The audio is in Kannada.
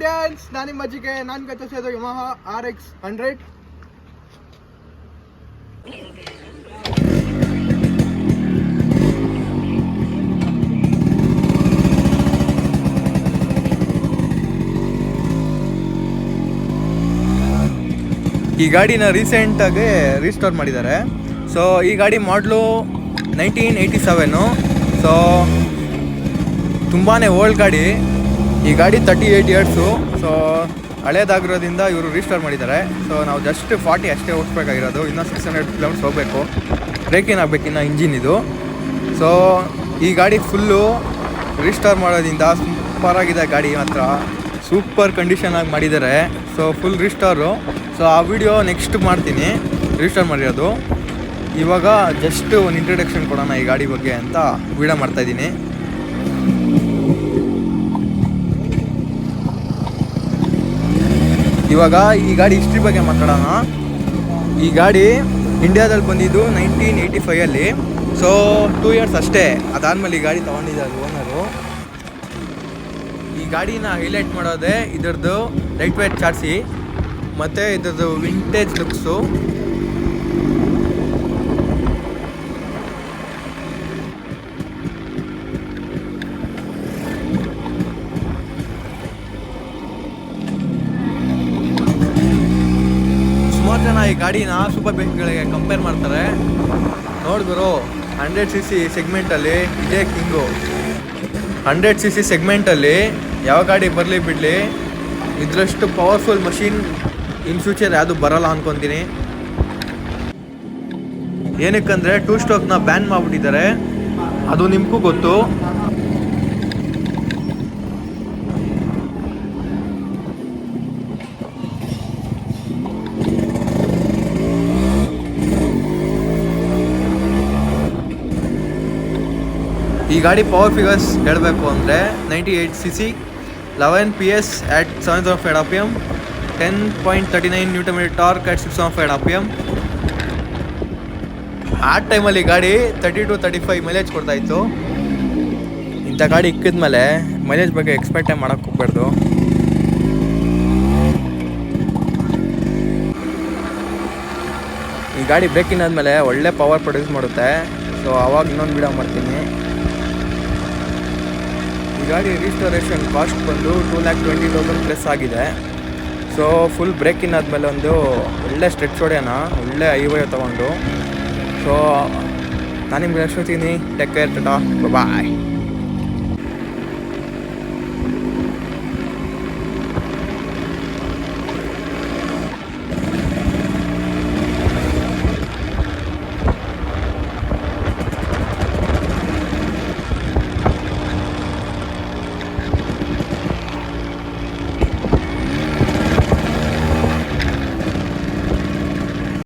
ಇಂಡಿಯನ್ಸ್, ನಾನು ನಿಮ್ಮ ಅಜ್ಜಿಗೆ ನಾನು ಕಚ್ಚಿಸೋದು ಯಮಹಾ RX 100. ಈ ಗಾಡಿನ ರೀಸೆಂಟಾಗಿ ರೀಸ್ಟೋರ್ ಮಾಡಿದ್ದಾರೆ. ಸೊ ಈ ಗಾಡಿ ಮಾಡಲು 1987. ಸೊ ತುಂಬಾ ಓಲ್ಡ್ ಗಾಡಿ. ಈ ಗಾಡಿ 38 ಇಯರ್ಸು. ಸೊ ಹಳೇದಾಗಿರೋದ್ರಿಂದ ಇವರು ರೀಸ್ಟೋರ್ ಮಾಡಿದ್ದಾರೆ. ಸೊ ನಾವು ಜಸ್ಟ್ 40 ಅಷ್ಟೇ ಓಡಿಸ್ಬೇಕಾಗಿರೋದು. ಇನ್ನೂ 600 ಕಿಲೋಮೀಟರ್ಸ್ ಹೋಗಬೇಕು. ಬ್ರೇಕಿಂಗ್ ಆಗಬೇಕು ಇನ್ನು ಇಂಜಿನ್ ಇದು. ಸೊ ಈ ಗಾಡಿ ಫುಲ್ಲು ರೀಸ್ಟೋರ್ ಮಾಡೋದ್ರಿಂದ ಸೂಪರಾಗಿದೆ. ಗಾಡಿ ಮಾತ್ರ ಸೂಪರ್ ಕಂಡೀಷನಾಗಿ ಮಾಡಿದ್ದಾರೆ. So full restore. ಸೊ ಆ ವಿಡಿಯೋ ನೆಕ್ಸ್ಟ್ ಮಾಡ್ತೀನಿ, ರೀಸ್ಟೋರ್ ಮಾಡಿರೋದು. ಇವಾಗ ಜಸ್ಟ್ ಒಂದು ಇಂಟ್ರಡಕ್ಷನ್ ಕೊಡೋಣ ಈ ಗಾಡಿ ಬಗ್ಗೆ ಅಂತ ವಿಡಿಯೋ ಮಾಡ್ತಾಯಿದ್ದೀನಿ. ಇವಾಗ ಈ ಗಾಡಿ ಹಿಸ್ಟ್ರಿ ಬಗ್ಗೆ ಮಾತಾಡೋಣ. ಈ ಗಾಡಿ ಇಂಡಿಯಾದಲ್ಲಿ ಬಂದಿದ್ದು 1985. ಸೊ 2 ಇಯರ್ಸ್ ಅಷ್ಟೇ. ಅದಾದಮೇಲೆ ಈ ಗಾಡಿ ತೊಗೊಂಡಿದ್ದಾರೆ ಓನರು. ಈ ಗಾಡಿನ ಹೈಲೈಟ್ ಮಾಡೋದೇ ಇದರದ್ದು ಲೈಟ್ ವೇಟ್ ಚಾರ್ಸಿ ಮತ್ತು ಇದ್ರದ್ದು ವಿಂಟೇಜ್ ಲುಕ್ಸು. ಸುಮಾರು ಜನ ಈ ಗಾಡಿನ ಸೂಪರ್ ಬೈಕ್ಗಳಿಗೆ ಕಂಪೇರ್ ಮಾಡ್ತಾರೆ. ನೋಡಿದ್ರು 100cc ಸೆಗ್ಮೆಂಟಲ್ಲಿ ಇದೇ ಕಿಂಗು. 100cc ಸೆಗ್ಮೆಂಟಲ್ಲಿ ಯಾವ ಗಾಡಿ ಬರಲಿ ಬಿಡಲಿ, ಇದರಷ್ಟು ಪವರ್ಫುಲ್ ಮಷೀನ್ ಇನ್ ಫ್ಯೂಚರ್ ಯಾವುದು ಬರಲ್ಲ ಅಂದ್ಕೊತೀನಿ. ಏನಕ್ಕಂದರೆ 2 ಸ್ಟ್ರೋಕ್ನ ಬ್ಯಾನ್ ಮಾಡಿಬಿಟ್ಟಿದ್ದಾರೆ, ಅದು ನಿಮಗೂ ಗೊತ್ತು. ಈ ಗಾಡಿ ಪವರ್ ಫಿಗರ್ಸ್ ಹೇಳಬೇಕು ಅಂದರೆ 98cc, 11 PS at 7.5 RPM, 10.39 Nm torque at 6.5 RPM. ಆ ಟೈಮಲ್ಲಿ ಗಾಡಿ 30 to 35 ಮೈಲೇಜ್ ಕೊಡ್ತಾಯಿತ್ತು. ಇಂಥ ಗಾಡಿ ಇಕ್ಕಿದ್ಮೇಲೆ ಮೈಲೇಜ್ ಬಗ್ಗೆ ಎಕ್ಸ್ಪೆಕ್ಟೇ ಮಾಡೋಕ್ಕೆ ಹೋಗ್ಬಾರ್ದು. ಈ ಗಾಡಿ ಬ್ರೇಕಿಂಗ್ ಆದಮೇಲೆ ಒಳ್ಳೆ ಪವರ್ ಪ್ರೊಡ್ಯೂಸ್ ಮಾಡುತ್ತೆ. ಸೊ ಆವಾಗ ಇನ್ನೊಂದು ವಿಡಿಯೋ ಮಾಡ್ತೀನಿ. ಈ ಗಾಡಿ ರಿಸ್ಟೋರೇಷನ್ ಕಾಸ್ಟ್ ಬಂದು 2,20,000 ಪ್ಲಸ್ ಆಗಿದೆ. ಸೊ ಫುಲ್ ಬ್ರೇಕಿನ್ ಆದಮೇಲೆ ಒಂದು ಒಳ್ಳೆ ಸ್ಟ್ರೆಚ್ ಹೊಡೆಯೋಣ, ಒಳ್ಳೆ ಹೈವೇ ತೊಗೊಂಡು. ಸೊ ನಾನು ನಿಮ್ಗೆ ಅಷ್ಟೊತ್ತೀನಿ. ಟೇಕ್ ಕೇರ್, ಟಾಟಾ, ಬಾಯ್.